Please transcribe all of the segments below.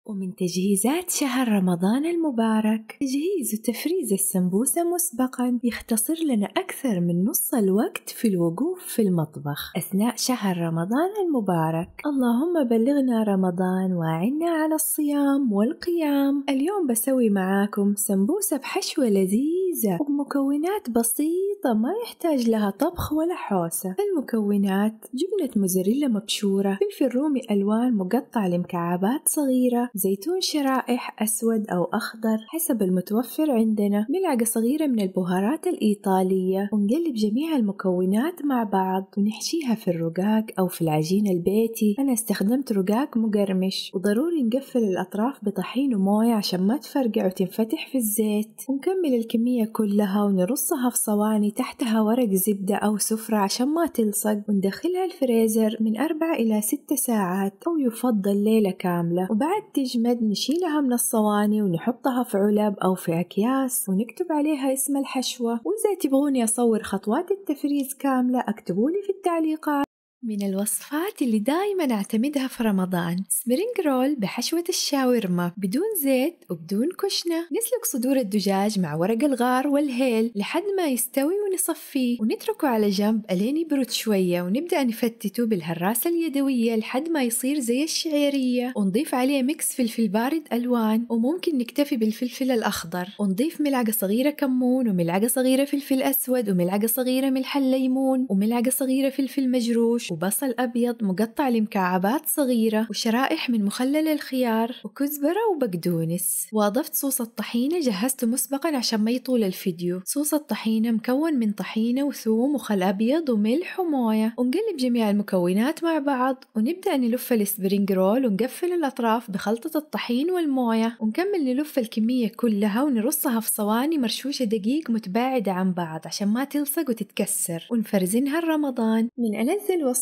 ومن تجهيزات شهر رمضان المبارك تجهيز وتفريز السمبوسة مسبقاً يختصر لنا أكثر من نص الوقت في الوقوف في المطبخ أثناء شهر رمضان المبارك. اللهم بلغنا رمضان وأعنا على الصيام والقيام. اليوم بسوي معاكم سمبوسة بحشوة لذيذة وبمكونات بسيطة ما يحتاج لها طبخ ولا حوسة. المكونات: جبنة موزاريلا مبشورة، فلفل رومي ألوان مقطع لمكعبات صغيرة، زيتون شرائح أسود أو أخضر حسب المتوفر عندنا، ملعقة صغيرة من البهارات الإيطالية، ونقلب جميع المكونات مع بعض ونحشيها في الرقاق أو في العجين البيتي. أنا استخدمت رقاق مقرمش، وضروري نقفل الأطراف بطحين وموية عشان ما تفرقع وتنفتح في الزيت. ونكمل الكمية كلها ونرصها في صواني تحتها ورق زبدة أو سفرة عشان ما تلصق، وندخلها الفريزر من 4 إلى 6 ساعات أو يفضل ليلة كاملة. وبعد تجمد نشيلها من الصواني ونحطها في علب أو في أكياس ونكتب عليها اسم الحشوة. وإذا تبغوني أصور خطوات التفريز كاملة اكتبولي في التعليقات. من الوصفات اللي دايما أعتمدها في رمضان سبرينج رول بحشوة الشاورما بدون زيت وبدون كشنة. نسلق صدور الدجاج مع ورق الغار والهيل لحد ما يستوي ونصفيه ونتركه على جنب ألين يبرد شوية، ونبدأ نفتته بالهراسة اليدوية لحد ما يصير زي الشعيرية، ونضيف عليه ميكس فلفل بارد ألوان، وممكن نكتفي بالفلفل الأخضر، ونضيف ملعقة صغيرة كمون وملعقة صغيرة فلفل أسود وملعقة صغيرة ملح الليمون وملعقة صغيرة فلفل مجروش وبصل أبيض مقطع لمكعبات صغيرة وشرائح من مخلل الخيار وكزبرة وبقدونس. وأضفت صوص الطحينة جهزته مسبقا عشان ما يطول الفيديو. صوص الطحينة مكون من طحينة وثوم وخل أبيض وملح وموية. ونقلب جميع المكونات مع بعض ونبدأ نلف السبرينج رول ونقفل الأطراف بخلطة الطحين والموية، ونكمل نلف الكمية كلها ونرصها في صواني مرشوشة دقيق متباعدة عن بعض عشان ما تلصق وتتكسر، ونفرزنها رمضان. من ألذ الوصفات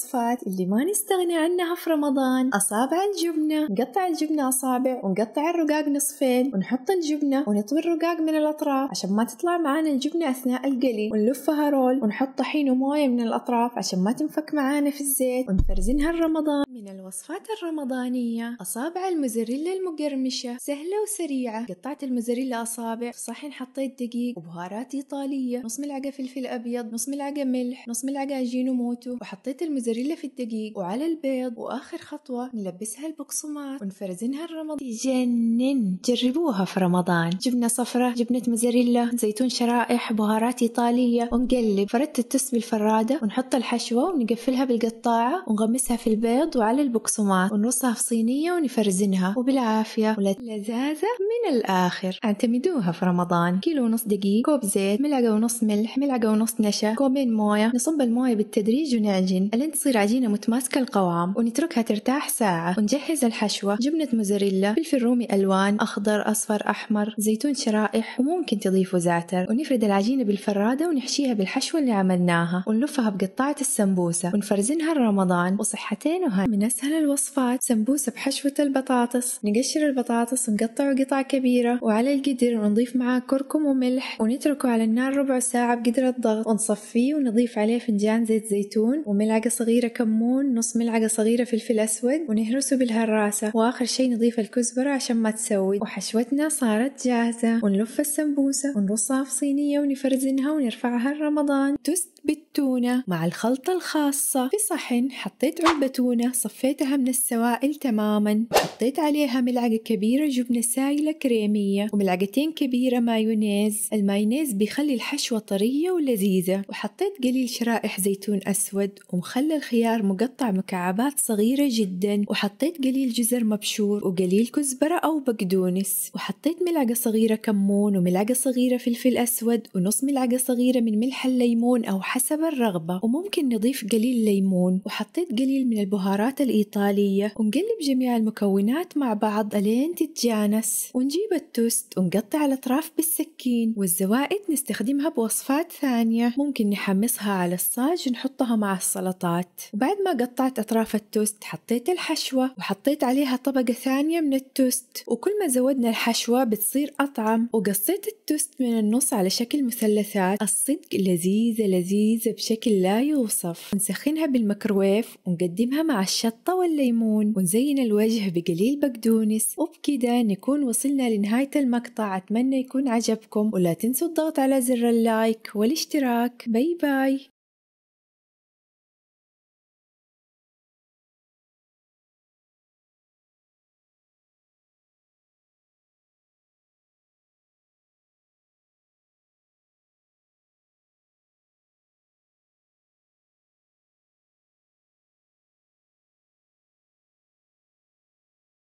اللي ما نستغني عنها في رمضان أصابع الجبنة. نقطع الجبنة أصابع ونقطع الرقاق نصفين ونحط الجبنة ونطوي الرقاق من الأطراف عشان ما تطلع معانا الجبنة أثناء القلي، ونلفها رول ونحط طحين وموية من الأطراف عشان ما تنفك معانا في الزيت، ونفرزنها رمضان. من الوصفات الرمضانية أصابع الموزاريلا المقرمشة، سهلة وسريعة. قطعت الموزاريلا أصابع، في صحن حطيت دقيق وبهارات إيطالية، نص ملعقة فلفل أبيض، نص ملعقة ملح، نص ملعقة أجينوموتو، وحطيت الموزاريلا في الدقيق وعلى البيض. وآخر خطوة نلبسها البقسماط ونفرزنها الرمضان. تجنن، جربوها في رمضان. جبنة صفرة، جبنة موزاريلا، زيتون شرائح، بهارات إيطالية، ونقلب. فردت التوست بالفرادة ونحط الحشوة ونقفلها بالقطاعة ونغمسها في البيض وعلى البقسماط ونرصها في صينية ونفرزنها وبالعافية. ولذاذة من الآخر. اعتمدوها في رمضان. كيلو ونص دقيق، كوب زيت، ملعقة ونص ملح، ملعقة ونص نشا، كوبين موية. نصب الموية بالتدريج ونعجن لين تصير عجينة متماسكة القوام، ونتركها ترتاح ساعة. ونجهز الحشوة: جبنة موزاريلا، فلفل رومي ألوان أخضر أصفر أحمر، زيتون شرائح، وممكن تضيفوا زعتر. ونفرد العجينة بالفرادة ونحشيها بالحشوة اللي عملناها ونلفها بقطعة السمبوسة ونفرزنها رمضان. وصحتين وهنا. من أسهل الوصفات سمبوسة بحشوة البطاطس. نقشر البطاطس ونقطعه قطع كبيرة وعلى القدر ونضيف معاه كركم وملح ونتركه على النار ربع ساعة بقدر الضغط، ونصفيه ونضيف عليه فنجان زيت زيتون وملعقة صغيرة كمون، نص ملعقة صغيرة فلفل أسود، ونهرسه بالهراسة. وآخر شي نضيف الكزبرة عشان ما تسود. وحشوتنا صارت جاهزة. ونلف السمبوسة ونرصها في صينية ونفرزنها ونرفعها رمضان. توست بالتونة مع الخلطة الخاصة. في صحن حطيت علبة تونة صفيتها من السوائل تماما، وحطيت عليها ملعقة كبيرة جبنة سايلة كريمية وملعقتين كبيرة مايونيز. المايونيز بيخلي الحشوة طرية ولذيذة. وحطيت قليل شرائح زيتون أسود ومخلل خيار مقطع مكعبات صغيرة جدا، وحطيت قليل جزر مبشور وقليل كزبرة أو بقدونس، وحطيت ملعقة صغيرة كمون وملعقة صغيرة فلفل أسود ونص ملعقة صغيرة من ملح الليمون أو حسب الرغبة، وممكن نضيف قليل ليمون. وحطيت قليل من البهارات الإيطالية، ونقلب جميع المكونات مع بعض ألين تتجانس. ونجيب التوست ونقطع الأطراف بالسكين، والزوائد نستخدمها بوصفات ثانية. ممكن نحمصها على الصاج ونحطها مع السلطات. وبعد ما قطعت أطراف التوست حطيت الحشوة وحطيت عليها طبقة ثانية من التوست، وكل ما زودنا الحشوة بتصير أطعم. وقصيت التوست من النص على شكل مثلثات. الصدق لذيذة لذيذة لذيذة بشكل لا يوصف. نسخنها بالميكروويف ونقدمها مع الشطة والليمون، ونزين الوجه بقليل بقدونس. وبكده نكون وصلنا لنهاية المقطع. أتمنى يكون عجبكم، ولا تنسوا الضغط على زر اللايك والاشتراك. باي باي.